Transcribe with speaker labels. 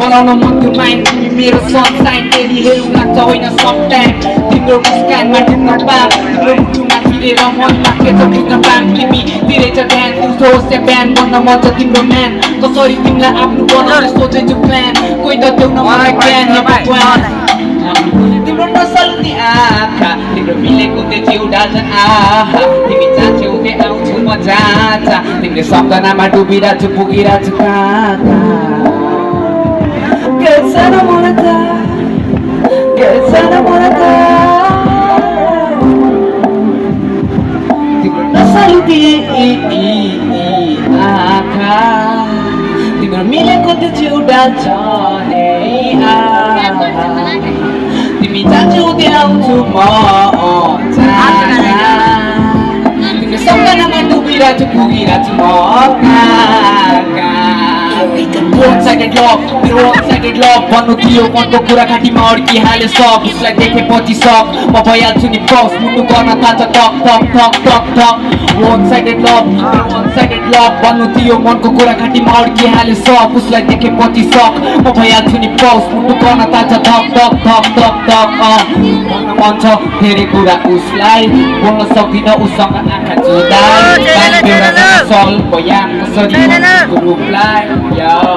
Speaker 1: बनाउन मन त्यो माइन्ड तिमी मेरो सनसाइन डेली हेरौँ लाग्छ होइन समटाइम तिम्रो मुस्कानमा टिप्न पाम तिम्रो मुटुमा फिरेर मन लाग्छ बुझ्न पाम तिमी तिरै छ ध्यान दिउँसो होस् या बिहान बन्न मन छ तिम्रो म्यान कसरी तिमीलाई आफ्नो बनाउने सोचेछु प्लान कोही त देउन मलाई ज्ञान हे भगवान तिम्रो नसल्ने आँखा तिम्रो मिलेको त्यो चिउडा झन् आहा तिमी जान्छौ त्यो आउँछु म जान्छ तिमीले सम्झनामा डुबिरहेको छु पुगिरहेको छु कहाँ तिम्रो नसल्ने आँखा तिम्रो मिलेको त्यो चिउडा झन् तिमी जान्छौ त्यहाँ आउँछु म तिमीले सम्झनामा डुबिरहेको छु पुगिरहेको छु म one-sided love, मेरो one-sided love भन्नु थियो मनको कुरा घाँटीमा अड्किहाले सब उसलाई देखेपछि सब म भइहाल्छु नि फस मुटु गर्न थाल्छ टक टक टक टक टक one-sided love, मेरो one-sided love भन्नु थियो मनको कुरा घाँटीमा अड्किहाले सब उसलाई देखेपछि सब म भइहाल्छु नि फस मुटु गर्न थाल्छ धक धक धक धक धक भन्न मन छ धेरै कुरा उसलाई बोल्न सक्दिनँ उसँग आँखा जुदाई सल बयान कसरी रूपलाई